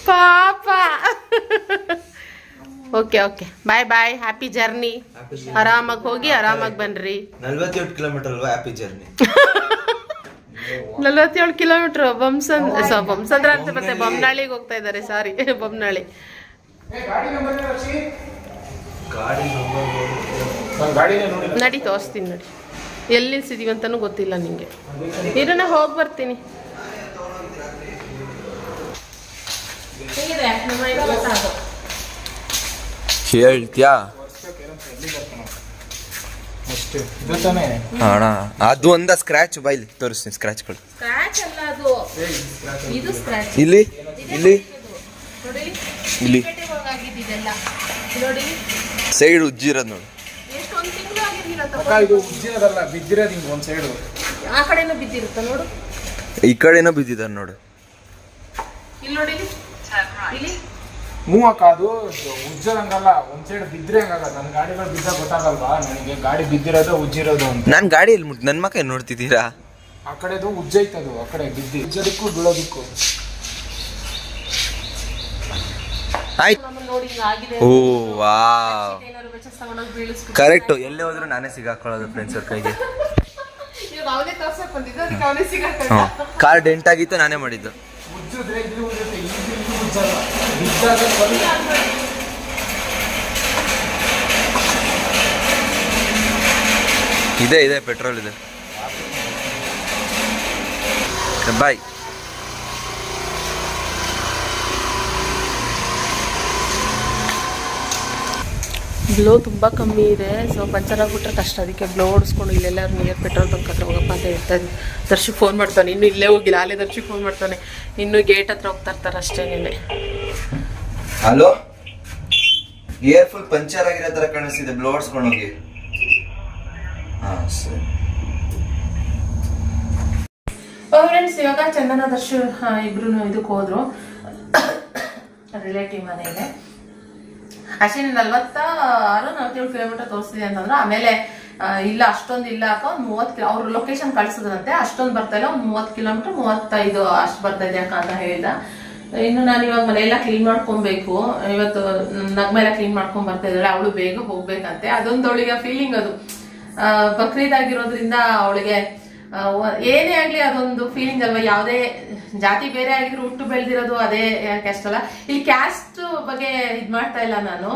ಪಾಪ. ಓಕೆ ಬಾಯ್ ಬಾಯ್, ಹ್ಯಾಪಿ ಜರ್ನಿ. ಆರಾಮಾಗಿ ಹೋಗಿ ಆರಾಮಾಗಿ ಬನ್ರಿ. 47 ಕಿಲೋಮೀಟರ್ ಅಲ್ವಾ ಹ್ಯಾಪಿ ಜರ್ನಿ? 47 ಕಿಲೋಮೀಟರ್. ಬೊಮ್ಸಂದ್ರ ಅಂತ ಮತ್ತೆ ಬೊಮ್ಮನಹಳ್ಳಿಗೆ ಹೋಗ್ತಾ ಇದ್ದಾರೆ. ಸಾರಿ, ಬೊಮ್ಮನಹಳ್ಳಿ. ನಡಿ ತೋರಿಸ್ತೀನಿ ನಡಿ. ಎಲ್ಲಿ ನಿಲ್ಸಿದೀವಿ ಅಂತಾನು ಗೊತ್ತಿಲ್ಲ ನಿಂಗೆ. ಇದನ್ನ ಹೋಗಿ ಬರ್ತೀನಿ. ಹೇಳ್ತ್ಯಾ ಅಣ್ಣ? ಅದು ಒಂದ ಸ್ಕ್ರಾಚ್ ಬೈಲಿ ತೋರಿಸ್ತೀನಿ. ಸ್ಕ್ರಾಚ್ಗಳು ಸ್ಕ್ರಾಚ್ ಅಲ್ಲ, ಅದು ಇದು ಸ್ಕ್ರಾಚ್. ಇಲ್ಲಿ ಇಲ್ಲಿ ಇಲ್ಲಿ ನೋಡಿ, ಸೈಡ್ ಉಜ್ಜಿರೋದು ನೋಡಿ. ಎಷ್ಟೊಂದು ತಿಂಗಳು ಆಗಿರ್ಲಿಲ್ಲ. ಇದು ಉಜ್ಜಿರೋದಲ್ಲ, ಬಿದ್ದಿರೋದು ಹಿಂಗ್ ಒಂದ್ ಸೈಡು. ಆ ಕಡೆನೂ ಬಿದ್ದಿರುತ್ತ ನೋಡು. ಈ ಕಡೆನೂ ಬಿದ್ದಿದ್ದಾರೆ ನೋಡು. ಇಲ್ಲಿ ನೋಡಿ, ಇಲ್ಲಿ ಮೂವಕ್ಕ ಅದು ಉಜ್ಜೋದಂಗಲ್ಲ, ಒಂದ್ ಸೈಡ್ ಬಿದ್ರೆ ಹಂಗಾಗ. ನನ್ ಗಾಡಿಗಳು ಬಿದ್ದ ಗೊತ್ತಾಗಲ್ವಾ ನನಗೆ, ಗಾಡಿ ಬಿದ್ದಿರೋದು ಉಜ್ಜಿರೋದು ಅಂತ. ನಾನ್ ಗಾಡಿ ಎಲ್ಲಿ ನನ್ ಮಕ್ಕ ನೋಡ್ತಿದ್ದೀರಾ? ಆ ಕಡೆದು ಉಜ್ಜೈತದು, ಆ ಕಡೆ ಬಿದ್ದಿ ಉಜ್ಜೋದಕ್ಕೂ ಬೀಳೋದಕ್ಕೂ. ಓ ವಾವ್, ಕರೆಕ್ಟ್. ಎಲ್ಲೇ ಹೋದ್ರು ನಾನೇ ಸಿಗಾಕೊಳ್ಳೋದು ಫ್ರೆಂಡ್ಸ್ ಅವ್ರ ಕೈಗೆ. ಕಾರ್ ಡೆಂಟ್ ಆಗಿತ್ತು, ನಾನೇ ಮಾಡಿದ್ದು. ಇದೆ ಪೆಟ್ರೋಲ್ ಇದೆ. ಬಾಯ್. ಬ್ಲೋ ತುಂಬ ಕಮ್ಮಿ ಇದೆ. ಸೊ ಪಂಚರ್ ಆಗ್ಬಿಟ್ರೆ ಕಷ್ಟ. ಅದಕ್ಕೆ ಬ್ಲೋ ಓಡಿಸ್ಕೊಂಡು ಇಲ್ಲೆಲ್ಲರೂ ನಿಯರ್ ಪೆಟ್ರೋಲ್ ಬಂಕ್ ಹತ್ರ ಹೋಗಪ್ಪ ಅಂತ ಹೇಳ್ತಾ ಇದ್ವಿ. ದರ್ಶಿ ಫೋನ್ ಮಾಡ್ತಾನೆ, ಇನ್ನೂ ಇಲ್ಲೇ ಹೋಗಿಲ್ಲ. ಅಲ್ಲೇ ದರ್ಶಿ ಫೋನ್ ಮಾಡ್ತಾನೆ, ಇನ್ನೂ ಗೇಟ್ ಹತ್ರ ಹೋಗ್ತಾ ಇರ್ತಾರೆ ಅಷ್ಟೇನೆ. ಹಲೋ, ಏರ್ ಫುಲ್ ಪಂಚರ್ ಆಗಿರೋ ತರ ಕಾಣಿಸ್ತಿದೆ. ಬ್ಲೋ ಓಡಿಸ್ಕೊಂಡು ಹೋಗಿ. ಸರಿ ಫ್ರೆಂಡ್ಸ್, ಇವಾಗ ಚಂದನ ದರ್ಶಿ ಇಬ್ರು ಇದಕ್ಕೆ ಹೋದ್ರು ರಿಲೇಟಿವ್ ಮನೆಗೆ. ಆಕ್ಚುಲಿ 46-47 ಕಿಲೋಮೀಟರ್ ತೋರಿಸ್ತಿದೆ ಅಂತಂದ್ರೆ, ಆಮೇಲೆ ಇಲ್ಲ ಅಷ್ಟೊಂದು ಇಲ್ಲ ಅಕ್ಕ, 30 ಅವ್ರ ಲೊಕೇಶನ್ ಕಳ್ಸಿದ್ರಂತೆ. ಅಷ್ಟೊಂದು ಬರ್ತಾ ಇಲ್ಲ, 30 ಕಿಲೋಮೀಟರ್ 35 ಅಷ್ಟು ಬರ್ತಾ ಇದೆ ಅಕ್ಕ ಅಂತ ಹೇಳ್ದ. ಇನ್ನು ನಾನು ಇವಾಗ ಮನೆಯೆಲ್ಲ ಕ್ಲೀನ್ ಮಾಡ್ಕೊಬೇಕು. ಇವತ್ತು ನಗ್ಮೆಲ್ಲ ಕ್ಲೀನ್ ಮಾಡ್ಕೊಂಡ್ ಬರ್ತಾ ಇದ್ದಾಳೆ. ಅವಳು ಬೇಗ ಹೋಗ್ಬೇಕಂತೆ. ಅದೊಂದು ಅವಳಿಗೆ ಫೀಲಿಂಗ್. ಅದು ಬಕ್ರೀದ್ ಆಗಿರೋದ್ರಿಂದ ಅವಳಿಗೆ ಏನೇ ಆಗ್ಲಿ ಅದೊಂದು ಫೀಲಿಂಗ್ ಅಲ್ವಾ. ಯಾವುದೇ ಜಾತಿ ಬೇರೆ ಆಗಿದ್ರು ಹುಟ್ಟು ಬೆಳೆದಿರೋದು ಅದೇ ಕ್ಯಾಸ್ಟ್ ಅಲ್ಲ. ಇಲ್ಲಿ ಕ್ಯಾಸ್ಟ್ ಬಗ್ಗೆ ಇದ್ ಮಾಡ್ತಾ ಇಲ್ಲ ನಾನು.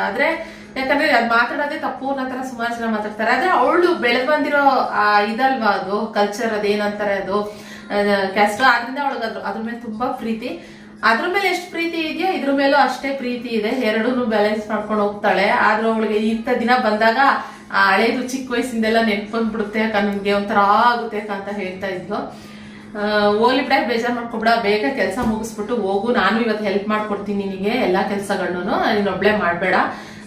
ಆದ್ರೆ ಯಾಕಂದ್ರೆ ಅದ್ ಮಾತಾಡೋದೇ ತಪ್ಪು ಅನ್ನೋ ತರ ಸುಮಾರು ಜನ ಮಾತಾಡ್ತಾರೆ. ಆದ್ರೆ ಅವಳು ಬೆಳೆದ್ ಬಂದಿರೋ ಇದಲ್ವಾ ಅದು ಕಲ್ಚರ್, ಅದೇನಂತಾರೆ ಅದು ಕ್ಯಾಸ್ಟ್. ಆದ್ರಿಂದ ಅವಳಿಗೆ ಅದ್ರ ಮೇಲೆ ತುಂಬಾ ಪ್ರೀತಿ. ಅದ್ರ ಮೇಲೆ ಎಷ್ಟು ಪ್ರೀತಿ ಇದೆಯೋ ಇದ್ರ ಮೇಲೂ ಅಷ್ಟೇ ಪ್ರೀತಿ ಇದೆ. ಎರಡೂ ಬ್ಯಾಲೆನ್ಸ್ ಮಾಡ್ಕೊಂಡು ಹೋಗ್ತಾಳೆ. ಆದ್ರೂ ಅವಳಿಗೆ ಇಂಥ ದಿನ ಬಂದಾಗ ಆ ಹಳೇದು ಚಿಕ್ಕ ವಯಸ್ಸಿಂದೆಲ್ಲ ನೆನ್ಕೊಂಡ್ಬಿಡುತ್ತೆ ಅಕ್ಕ, ನನ್ಗೆ ಒಂಥರ ಆಗುತ್ತೆ ಅಕ್ಕ ಅಂತ ಹೇಳ್ತಾ ಇದ್ಲು. ಹೋಗ್ಲಿ ಬಿಡ, ಬೇಜಾರ್ ಮಾಡ್ಕೊಬಿಡ, ಬೇಗ ಕೆಲಸ ಮುಗಿಸ್ಬಿಟ್ಟು ಹೋಗು, ನಾನು ಇವತ್ತು ಹೆಲ್ಪ್ ಮಾಡ್ಕೊಡ್ತೀನಿ ನಿನಗೆ ಎಲ್ಲಾ ಕೆಲ್ಸಗಳನ್ನು, ನೀನೊಬ್ಳೆ ಮಾಡ್ಬೇಡ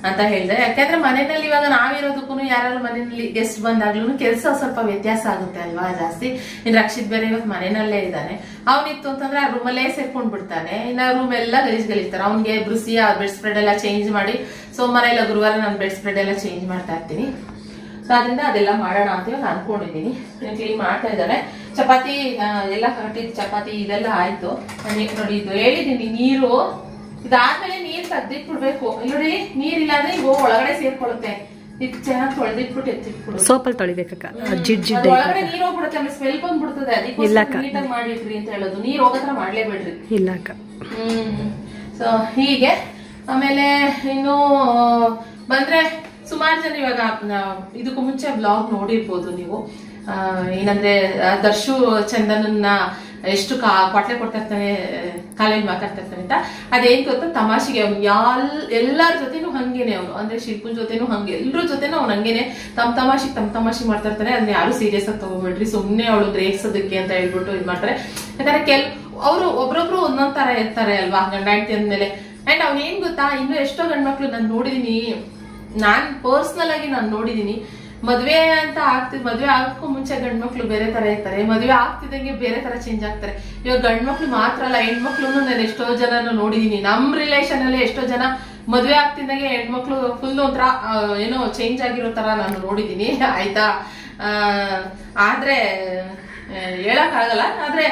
ಅಂತ ಹೇಳ್ದೆ. ಯಾಕಂದ್ರೆ ಮನೆಯಲ್ಲಿ ಇವಾಗ ನಾವಿರೋದಕ್ಕೂ ಯಾರು ಮನೆಯಲ್ಲಿ ಗೆಸ್ಟ್ ಬಂದಾಗ್ಲೂ ಕೆಲಸ ಸ್ವಲ್ಪ ವ್ಯತ್ಯಾಸ ಆಗುತ್ತೆ ಅಲ್ವಾ ಜಾಸ್ತಿ. ಇನ್ ರಕ್ಷಿತ್ ಬೇರೆ ಇವತ್ತು ಮನೆಯಲ್ಲೇ ಇದ್ದಾನೆ, ಅವನಿತ್ತು ಅಂತಂದ್ರೆ ಆ ರೂಮಲ್ಲೇ ಸೇರ್ಕೊಂಡ್ ಬಿಡ್ತಾನೆ. ಇನ್ನ ರೂಮ್ ಎಲ್ಲ ಗಲೀಜ್ಗಳಿರ್ತಾರೆ, ಅವ್ನಿಗೆ ಬ್ರುಸಿ ಆ ಬೆಡ್ ಸ್ಪ್ರೆಡ್ ಎಲ್ಲ ಚೇಂಜ್ ಮಾಡಿ, ಸೋಮವಾರ ಇಲ್ಲ ಗುರುವಾರ ನಾನು ಬೆಡ್ ಸ್ಪ್ರೆಡ್ ಎಲ್ಲ ಚೇಂಜ್ ಮಾಡ್ತಾ ಇರ್ತೀನಿ. ಸೊ ಅದರಿಂದ ಅದೆಲ್ಲ ಮಾಡೋಣ ಅಂತ ಇವಾಗ ಅನ್ಕೊಂಡಿದೀನಿ. ಕ್ಲೀನ್ ಮಾಡ್ತಾ ಇದ್ದಾಳೆ. ಚಪಾತಿ ಎಲ್ಲ ಕಟ್ಟಿದ್ ಚಪಾತಿ ಇದೆಲ್ಲ ಆಯ್ತು. ನೋಡಿ ಇದು ಹೇಳಿದೀನಿ, ನೀರು ಇದಾದ್ಮೇಲೆ ನೀರ್ ತೆಗ್ದಿಟ್ಬಿಡ್ಬೇಕು. ನೋಡಿ ನೀರಿಲ್ಲ ಅಂದ್ರೆ ಈಗ ಒಳಗಡೆ ಸೇರ್ಕೊಳ್ಳುತ್ತೆ, ಇದು ಚೆನ್ನಾಗಿ ತೊಳೆದಿಟ್ಬಿಟ್ಟು ಎತ್ತಿಟ್ಬಿಡು. ಸೋಪಲ್ಲಿ ತೊಳಿಬೇಕಕ್ಕ, ಜಿಡ್ ಒಳಗಡೆ ನೀರ್ ಹೋಗ್ಬಿಡುತ್ತೆ, ಆಮೇಲೆ ಸ್ಮೆಲ್ ಬಂದ್ಬಿಡ್ತದೆ. ಅದಕ್ಕೆ ನೀಟಾಗಿ ಮಾಡಿಟ್ರಿ ಅಂತ ಹೇಳೋದು, ನೀರ್ ಹೋಗತ್ರ ಮಾಡ್ಲೇಬೇಡ್ರಿ. ಇಲ್ಲಕ್ಕ. ಸೊ ಹೀಗೆ ಆಮೇಲೆ ಇನ್ನು ಬಂದ್ರೆ ಸುಮಾರು ಜನ ಇವಾಗ ಇದಕ್ಕೂ ಮುಂಚೆ ಬ್ಲಾಗ್ ನೋಡಿರ್ಬೋದು ನೀವು. ಏನಂದ್ರೆ ದರ್ಶು ಚಂದನನ್ನ ಎಷ್ಟು ಕ್ವಾಟ್ಲೆ ಕೊಡ್ತಾ ಇರ್ತಾನೆ, ಕಾಲೇಜ್ ಮಾತಾಡ್ತಾ ಇರ್ತಾನೆ ಅಂತ. ಅದೇನ್ ಗೊತ್ತಾ, ತಮಾಷೆಗೆ ಅವ್ನು ಎಲ್ಲರ ಜೊತೆನೂ ಹಂಗೇನೆ ಅವನು, ಅಂದ್ರೆ ಶಿಲ್ಪನ್ ಜೊತೆನೂ ಹಂಗೆ, ಎಲ್ರ ಜೊತೆನೂ ಅವ್ನು ಹಂಗೇನೆ ತಮ್ಮ ತಮಾಷೆ ಮಾಡ್ತಾ ಇರ್ತಾನೆ. ಅದನ್ನ ಯಾರು ಸೀರಿಯಸ್ ಆಗಿ ತಗೋಬೇಡ್ರಿ, ಸುಮ್ನೆ ಅವಳು ರೇಗ್ಸೋದಕ್ಕೆ ಅಂತ ಹೇಳ್ಬಿಟ್ಟು ಇದ್ ಮಾಡ್ತಾರೆ. ಯಾಕಂದ್ರೆ ಅವರು ಒಬ್ರೊಬ್ರು ಒಂದೊಂದ್ ತರ ಇರ್ತಾರೆ ಅಲ್ವಾ, ಗಂಡ ಹೆಂಡತಿ ಅಂದ್ಮೇಲೆ. ಅಂಡ್ ಅವ್ನ ಏನ್ ಗೊತ್ತಾ, ಇನ್ನು ಎಷ್ಟೋ ಗಂಡ್ಮಕ್ಳು ನಾನು ನೋಡಿದೀನಿ, ನಾನ್ ಪರ್ಸನಲ್ ಆಗಿ ನಾನು ನೋಡಿದೀನಿ, ಮದ್ವೆ ಅಂತ ಮದ್ವೆ ಆಗಕ್ಕೂ ಮುಂಚೆ ಗಂಡ್ಮಕ್ಳು ಬೇರೆ ತರ ಇರ್ತಾರೆ, ಮದ್ವೆ ಆಗ್ತಿದ್ದಂಗೆ ಬೇರೆ ತರ ಚೇಂಜ್ ಆಗ್ತಾರೆ. ಇವಾಗ ಗಂಡ್ಮಕ್ಳು ಮಾತ್ರ ಅಲ್ಲ, ಹೆಣ್ಮಕ್ಳು ನಾನು ಎಷ್ಟೋ ಜನ ನೋಡಿದೀನಿ. ನಮ್ ರಿಲೇಷನ್ ಅಲ್ಲಿ ಎಷ್ಟೋ ಜನ ಮದ್ವೆ ಆಗ್ತಿದ್ದಂಗೆ ಹೆಣ್ಮಕ್ಳು ಫುಲ್ ಒಂಥರ ಏನೋ ಚೇಂಜ್ ಆಗಿರೋ ತರ ನಾನು ನೋಡಿದೀನಿ, ಆಯ್ತಾ. ಆದ್ರೆ ಹೇಳಕ್ ಆಗಲ್ಲ. ಆದ್ರೆ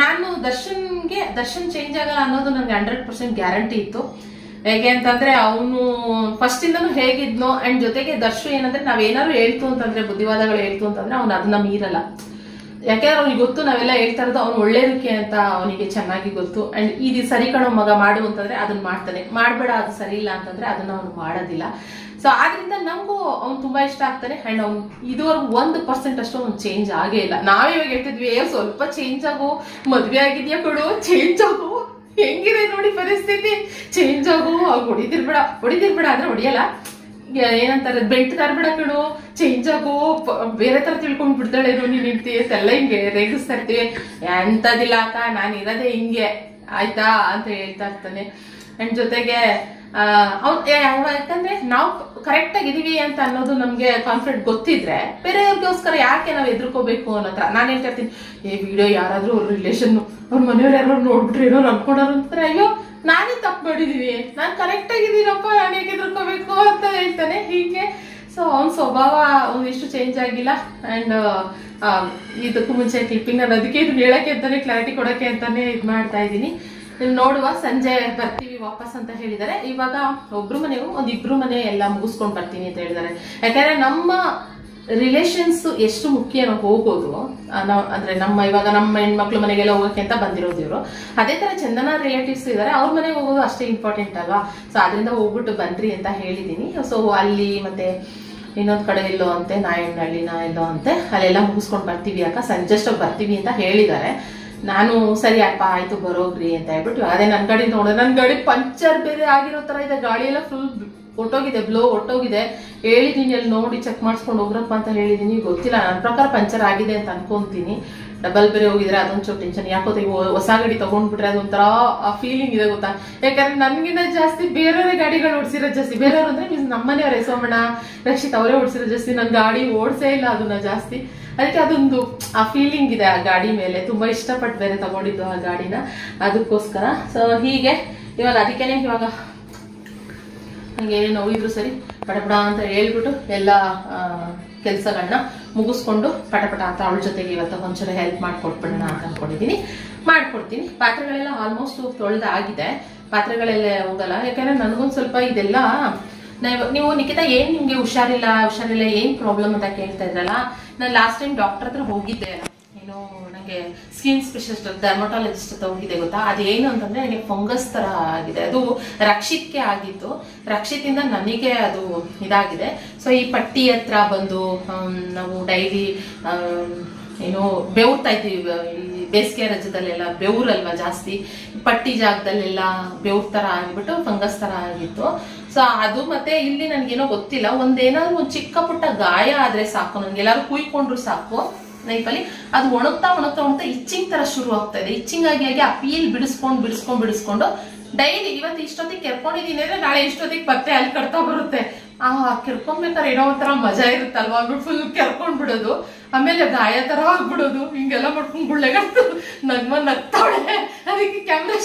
ನಾನು ದರ್ಶನ್ ಚೇಂಜ್ ಆಗಲ್ಲ ಅನ್ನೋದು ನನ್ಗೆ 100% ಗ್ಯಾರಂಟಿ ಇತ್ತು. ಹೇಗೆ ಅಂತಂದ್ರೆ ಅವನು ಫಸ್ಟ್ ಇಂದನು ಹೇಗಿದ್ನೋ, ಅಂಡ್ ಜೊತೆಗೆ ದರ್ಶು ಏನಂದ್ರೆ ನಾವೇನಾದ್ರು ಹೇಳ್ತು ಅಂತಂದ್ರೆ, ಬುದ್ಧಿವಾದಗಳು ಹೇಳ್ತು ಅಂತಂದ್ರೆ ಅವ್ನು ಅದನ್ನ ಮೀರಲ್ಲ. ಯಾಕೆಂದ್ರೆ ಅವ್ನಿಗೆ ಗೊತ್ತು ನಾವೆಲ್ಲ ಹೇಳ್ತಾ ಇರೋದು ಅವ್ನು ಒಳ್ಳೇದಕ್ಕೆ ಅಂತ, ಅವನಿಗೆ ಚೆನ್ನಾಗಿ ಗೊತ್ತು. ಅಂಡ್ ಇದು ಸರಿ ಕಣೋ ಮಗ ಮಾಡು ಅಂತಂದ್ರೆ ಅದನ್ನ ಮಾಡ್ತಾನೆ, ಮಾಡ್ಬೇಡ ಅದು ಸರಿ ಇಲ್ಲ ಅಂತಂದ್ರೆ ಅದನ್ನ ಅವ್ನು ಮಾಡೋದಿಲ್ಲ. ಸೊ ಆದ್ರಿಂದ ನಮಗೂ ಅವ್ನು ತುಂಬಾ ಇಷ್ಟ ಆಗ್ತಾನೆ. ಅಂಡ್ ಅವ್ನು ಇದುವರೆಗೂ 1% ಅಷ್ಟು ಅವ್ನು ಚೇಂಜ್ ಆಗೇ ಇಲ್ಲ. ನಾವಿವಾಗ ಹೇಳ್ತಿದ್ವಿ ಸ್ವಲ್ಪ ಚೇಂಜ್ ಆಗು, ಮದ್ವೆ ಆಗಿದ್ಯಾ ಕೊಡು, ಚೇಂಜ್ ಆಗು, ಹೆಂಗಿದೆ ನೋಡಿ ಪರಿಸ್ಥಿತಿ, ಚೇಂಜ್ ಆಗು, ಹೊಡಿದಿರ್ಬೇಡ ಅಂದ್ರೆ ಹೊಡಿಯಲ್ಲ, ಏನಂತಾರೆ ಬೆಂಟ್ ತರ್ಬೇಡ ಕಣು, ಚೇಂಜ್ ಆಗು, ಬೇರೆ ತರ ತಿಳ್ಕೊಂಡ್ ಬಿಡ್ತಾಳೆ ನೀನ್ ನಿಂತಿ ಅಂತೆಲ್ಲ ಹಿಂಗೆ ರೇಗಿಸ್ತಾ ಇರ್ತೀವಿ. ಎಂತದಿಲ್ಲ ಅಕ್ಕ, ನಾನು ಇರೋದೇ ಹಿಂಗೆ ಆಯ್ತಾ ಅಂತ ಹೇಳ್ತಾ ಇರ್ತಾನೆ. ಅಂಡ್ ಜೊತೆಗೆ ಯಾಕಂದ್ರೆ ನಾವು ಕರೆಕ್ಟ್ ಆಗಿದೀವಿ ಅಂತ ಅನ್ನೋದು ನಮ್ಗೆ ಕಾನ್ಫಿಡೆಂಟ್ ಗೊತ್ತಿದ್ರೆ ಬೇರೆಯವ್ರಿಗೋಸ್ಕರ ಯಾಕೆ ನಾವ್ ಎದುರ್ಕೋಬೇಕು ಅನ್ನೋತ್ರ. ನಾನು ಹೇಳ್ತಾ ಇರ್ತೀನಿ, ವಿಡಿಯೋ ಯಾರಾದ್ರೂ ಅವ್ರ ರಿಲೇಷನ್ ಅವ್ರ ಮನೆಯವ್ರು ಯಾರು ನೋಡ್ಬಿಟ್ರೆ ಏನೋ ಅನ್ಕೊಂಡವ್ರು ಅಂತಾರೆ, ಅಯ್ಯೋ ನಾನೇ ತಪ್ಪು ಮಾಡಿದೀನಿ, ನಾನ್ ಕರೆಕ್ಟ್ ಆಗಿದ್ದೀನಪ್ಪ, ನಾನು ಹೇಗೆ ಎದುರ್ಕೋಬೇಕು ಅಂತ ಹೇಳ್ತಾನೆ ಹೀಗೆ. ಸೊ ಅವ್ನ ಸ್ವಭಾವ ಒಂದಿಷ್ಟು ಚೇಂಜ್ ಆಗಿಲ್ಲ. ಅಂಡ್ ಇದಕ್ಕೂ ಮುಂಚೆ ಕ್ಲಿಪ್ಪಿಂಗ್ ನಾನು ಅದಕ್ಕೆ ಇದನ್ನ ಹೇಳಕ್ಕೆ ಅಂತಾನೆ, ಕ್ಲಾರಿಟಿ ಕೊಡಕ್ಕೆ ಅಂತಾನೆ ಇದ್ ಮಾಡ್ತಾ ಇದ್ದೀನಿ. ನೋಡುವ, ಸಂಜೆ ಬರ್ತೀವಿ ವಾಪಸ್ ಅಂತ ಹೇಳಿದಾರೆ. ಇವಾಗ ಒಬ್ರು ಮನೆಗೂ ಒಂದಿಬ್ರು ಮನೆ ಎಲ್ಲ ಮುಗಿಸ್ಕೊಂಡ್ ಬರ್ತೀನಿ ಅಂತ ಹೇಳಿದಾರೆ. ಯಾಕಂದ್ರೆ ನಮ್ಮ ರಿಲೇಷನ್ಸ್ ಎಷ್ಟು ಮುಖ್ಯ ನಾವು ಹೋಗೋದು, ಅಂದ್ರೆ ಇವಾಗ ನಮ್ಮ ಹೆಣ್ಮಕ್ಳು ಮನೆಗೆಲ್ಲ ಹೋಗಕ್ಕೆ ಅಂತ ಬಂದಿರೋದು ಇವರು. ಅದೇ ತರ ಚಂದನ ರಿಲೇಟಿವ್ಸ್ ಇದಾರೆ, ಅವ್ರ ಮನೆಗೆ ಹೋಗೋದು ಅಷ್ಟೇ ಇಂಪಾರ್ಟೆಂಟ್ ಅಲ್ವಾ. ಸೊ ಅದರಿಂದ ಹೋಗ್ಬಿಟ್ಟು ಬನ್ರಿ ಅಂತ ಹೇಳಿದೀನಿ. ಸೊ ಅಲ್ಲಿ ಮತ್ತೆ ಇನ್ನೊಂದ್ ಕಡೆ ಎಲ್ಲೋ ಅಂತೆ, ನಾಯಣ್ಣಹಳ್ಳಿನ ಎಲ್ಲೋ ಅಂತೆ, ಅಲ್ಲೆಲ್ಲ ಮುಗಿಸ್ಕೊಂಡ್ ಬರ್ತೀವಿ ಅಕ್ಕ, ಸಂಜೆಷ್ಟೊಂದು ಬರ್ತೀವಿ ಅಂತ ಹೇಳಿದ್ದಾರೆ. ನಾನು ಸರಿ ಅಪ್ಪ ಆಯ್ತು ಬರೋಗ್ರಿ ಅಂತ ಹೇಳ್ಬಿಟ್ಟು ಅದೇ ನನ್ ಗಾಡಿ ನೋಡ, ನನ್ ಗಾಡಿ ಪಂಚರ್ ಬೇರೆ ಆಗಿರೋ ತರ ಇದೆ, ಗಾಡಿ ಎಲ್ಲ ಫುಲ್ ಒಟ್ಟೋಗಿದೆ, ಬ್ಲೋ ಒಟ್ಟೋಗಿದೆ. ಹೇಳಿದೀನಿ ಅಲ್ಲಿ ನೋಡಿ ಚೆಕ್ ಮಾಡಿಸ್ಕೊಂಡು ಹೋಗ್ರಪ್ಪ ಅಂತ ಹೇಳಿದೀನಿ. ಗೊತ್ತಿಲ್ಲ, ನನ್ನ ಪ್ರಕಾರ ಪಂಚರ್ ಆಗಿದೆ ಅಂತ ಅನ್ಕೊಂತೀನಿ. ಡಬಲ್ ಬೇರೆ ಹೋಗಿದ್ರೆ ಅದೊಂದು ಟೆನ್ಷನ್. ಯಾಕೋ ಹೊಸ ಗಾಡಿ ತಗೊಂಡ್ಬಿಟ್ರೆ ಅದೊಂಥರ ಫೀಲಿಂಗ್ ಇದೆ ಗೊತ್ತಾ. ಯಾಕಂದ್ರೆ ನನ್ಗಿಂತ ಜಾಸ್ತಿ ಬೇರೆಯವರೇ ಗಾಡಿಗಳು ಓಡಿಸಿರೋ ಜಾಸ್ತಿ. ಬೇರೆಯವ್ರು ಅಂದ್ರೆ ಮೀನ್ಸ್ ನಮ್ಮನೆಯವ್ರೆ, ಸೋಮಣ್ಣ ರಕ್ಷಿತ್ ಅವರೇ ಓಡಿಸಿರೋ ಜಾಸ್ತಿ. ನನ್ ಗಾಡಿ ಓಡಿಸೇ ಇಲ್ಲ ಅದನ್ನ ಜಾಸ್ತಿ. ಅದಕ್ಕೆ ಅದೊಂದು ಆ ಫೀಲಿಂಗ್ ಇದೆ ಆ ಗಾಡಿ ಮೇಲೆ. ತುಂಬಾ ಇಷ್ಟಪಟ್ಟು ಬೇರೆ ತಗೊಂಡಿದ್ದು ಆ ಗಾಡಿನ, ಅದಕ್ಕೋಸ್ಕರ. ಸೊ ಹೀಗೆ ಇವಾಗ ಅದಕ್ಕೇನೆ ಇವಾಗ ಹಂಗೆ ನೋವಿದ್ರು ಸರಿ ಪಟಪಟ ಅಂತ ಹೇಳ್ಬಿಟ್ಟು ಎಲ್ಲ ಕೆಲಸಗಳನ್ನ ಮುಗಿಸ್ಕೊಂಡು ಪಟಪಟ ಅಂತ ಅವಳ ಜೊತೆಗೆ ಇವತ್ತು ಒಂಚೂರು ಹೆಲ್ಪ್ ಮಾಡ್ಕೊಟ್ಬಿಡೋಣ ಅಂತ ಅನ್ಕೊಂಡಿದೀನಿ. ಮಾಡ್ಕೊಡ್ತೀನಿ. ಪಾತ್ರೆಗಳೆಲ್ಲ ಆಲ್ಮೋಸ್ಟ್ ತೊಳೆದಾಗಿದೆ, ಪಾತ್ರೆಗಳೆಲ್ಲ ಹೋಗಲ್ಲ. ಯಾಕಂದ್ರೆ ನನಗೊಂದು ಸ್ವಲ್ಪ ಇದೆಲ್ಲ ನೀವು ನಿಖಿತಾ ಏನ್ ನಿಮ್ಗೆ ಹುಷಾರಿಲ್ಲ ಏನ್ ಪ್ರಾಬ್ಲಮ್ ಅಂತ ಕೇಳ್ತಾ ಇದ್ರಲ್ಲ. ನಾನು ಲಾಸ್ಟ್ ಟೈಮ್ ಡಾಕ್ಟರ್ ಹತ್ರ ಹೋಗಿದ್ದೆ, ಏನೋ ನಂಗೆ ಸ್ಕಿನ್ ಸ್ಪೆಷಲಿಸ್ಟ್ ಡರ್ಮಟಾಲಜಿಸ್ಟ್ ಹತ್ರ ಹೋಗಿದ್ದೆ ಗೊತ್ತಾ. ಅದೇನು ಅಂತಂದ್ರೆ ನನಗೆ ಫಂಗಸ್ ತರ ಆಗಿದೆ, ಅದು ರಕ್ಷಿತ್ಗೆ ಆಗಿತ್ತು, ರಕ್ಷಿತಿಂದ ನನಗೆ ಅದು ಇದಾಗಿದೆ. ಸೊ ಈ ಪಟ್ಟಿ ಹತ್ರ ಬಂದು ನಾವು ಡೈಲಿ ಏನು ಬೆವ್ರ್ತಾ ಇದ್ದೀವಿ. ಈ ಬೇಸಿಗೆ ರಜದಲ್ಲೆಲ್ಲ ಬೆವ್ರಲ್ವಾ ಜಾಸ್ತಿ, ಪಟ್ಟಿ ಜಾಗದಲ್ಲೆಲ್ಲ ಬೆವ್ರ ತರ ಆಗಿಬಿಟ್ಟು ಫಂಗಸ್ ತರ ಆಗಿತ್ತು. ಸೊ ಅದು ಮತ್ತೆ ಇಲ್ಲಿ ನನ್ಗೇನೋ ಗೊತ್ತಿಲ್ಲ, ಒಂದೇನಾದ್ರು ಒಂದ್ ಚಿಕ್ಕ ಪುಟ್ಟ ಗಾಯ ಆದ್ರೆ ಸಾಕು, ನನ್ಗೆ ಎಲ್ಲಾರು ಕುಯ್ಕೊಂಡ್ರು ಸಾಕು ನೈಫಲ್ಲಿ, ಅದು ಒಣಗ್ತಾ ಇಚ್ಚಿಂಗ್ ತರ ಶುರು ಆಗ್ತಾ ಇದೆ. ಇಚ್ಚಿಂಗ್ ಆಗಿ ಆ ಪೀಲ್ ಬಿಡಿಸ್ಕೊಂಡು ಡೈಲಿ ಇವತ್ತು ಇಷ್ಟೊತ್ತಿಗೆ ಕೆರ್ಕೊಂಡಿದೀನಿ ಅಂದ್ರೆ ನಾಳೆ ಇಷ್ಟೊತ್ತಿಗೆ ಪತ್ತೆ ಅಲ್ಲಿ ಕಟ್ತಾ ಬರುತ್ತೆ. ಕೆರ್ಕೊಂಡ್ಬೇಕಾದ್ರೆ ಏನೋ ಒಂಥರ ಮಜಾ ಇರುತ್ತಲ್ವಾ, ಫುಲ್ ಕೆರ್ಕೊಂಡ್ ಬಿಡೋದು, ಆಮೇಲೆ ಗಾಯ ತರ ಆಗ್ಬಿಡೋದು, ಹಿಂಗೆಲ್ಲ ಮಾಡ್ಕೊಂಡ್ ಗುಳ್ಳೆಗಟ್ಟು ನಗ್ತಾಳೆ. ಅದಕ್ಕೆ ಕ್ಯಾಮ್ರಾ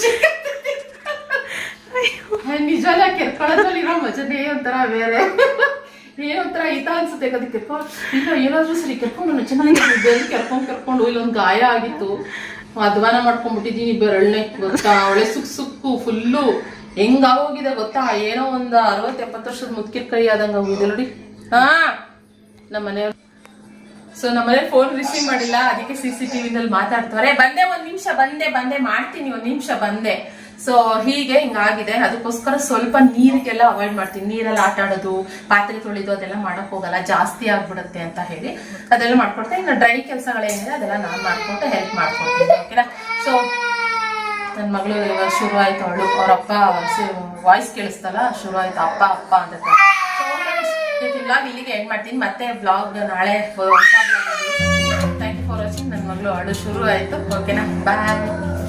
ನಿಜವಲ್ಲ, ಕೆರ್ಕೊಳ್ಳೋದ್ರಲ್ಲಿ ಇರೋ ಮಜಾನೇ ಒಂಥರ ಬೇರೆ, ಏನೊಂಥರ ಈತ ಅನ್ಸುತ್ತೆ. ಅದಕ್ಕೆ ಈಗ ಏನಾದ್ರೂ ಸರಿ ಕೆರ್ಕೊಂಡು ಚೆನ್ನಾಗಿ ಕೆರ್ಕೊಂಡು ಇಲ್ಲೊಂದು ಗಾಯ ಆಗಿತ್ತು, ಅಧ್ವಾನ ಮಾಡ್ಕೊಂಡ್ಬಿಟ್ಟಿದೀನಿ ಬೆರಳ್ನೆ ಗೊತ್ತಾ. ಅವಳೆ ಸುಕ್ಕು ಫುಲ್ಲು ಹೆಂಗಾಗೋಗಿದೆ ಗೊತ್ತಾ, ಏನೋ ಒಂದ್ 60-70 ವರ್ಷದ ಮುದ್ಕಿರ್ ಕೈ ಆದಂಗ ಹೋಗಿದೆ ನೋಡಿ. ನಮ್ಮ ಮನೆಯವ್ರು ನಮ್ಮನೆ ಫೋನ್ ರಿಸೀವ್ ಮಾಡಿಲ್ಲ, ಅದಕ್ಕೆ CCTV ಮಾತಾಡ್ತಾರೆ. ಬಂದೆ, ಒಂದ್ ನಿಮಿಷ ಬಂದೆ ಮಾಡ್ತೀನಿ, ಒಂದ್ ನಿಮಿಷ ಬಂದೆ. ಸೊ ಹೀಗೆ ಹಿಂಗಾಗಿದೆ. ಅದಕ್ಕೋಸ್ಕರ ಸ್ವಲ್ಪ ನೀರಿಗೆಲ್ಲ ಅವಾಯ್ಡ್ ಮಾಡ್ತೀನಿ, ನೀರಲ್ಲಿ ಆಟ ಆಡೋದು, ಪಾತ್ರೆ ತೊಳಿದು ಅದೆಲ್ಲ ಮಾಡಕ್ ಹೋಗಲ್ಲ, ಜಾಸ್ತಿ ಆಗ್ಬಿಡುತ್ತೆ ಅಂತ ಹೇಳಿ ಅದೆಲ್ಲ ಮಾಡ್ಕೊಡ್ತೀನಿ. ಇನ್ನು ಡ್ರೈ ಕೆಲಸಗಳೇನಿದೆ ಅದೆಲ್ಲ ನಾನು ಮಾಡ್ಕೊಟ್ಟು ಹೆಲ್ಪ್ ಮಾಡ್ಕೊಡ್ತೀನಿ, ಓಕೆನಾ. ಸೊ ನನ್ನ ಮಗಳು ಇವಾಗ ಶುರು ಆಯ್ತು, ಅವ್ರಪ್ಪ ವಾಯ್ಸ್ ಕೇಳಿಸ್ತಲ್ಲ, ಶುರು ಆಯ್ತು ಅಪ್ಪ ಅಂತ. ಸೊ ವ್ಲಾಗ್ ಇಲ್ಲಿಗೆ ಎಂಡ್ ಮಾಡ್ತೀನಿ, ಮತ್ತೆ ವ್ಲಾಗ್ ನಾಳೆ ಹೊಸ vlog. Thank you for watching. ನನ್ನ ಮಗಳು ಶುರು ಆಯ್ತು, ಓಕೆನಾ, ಬಾಯ್.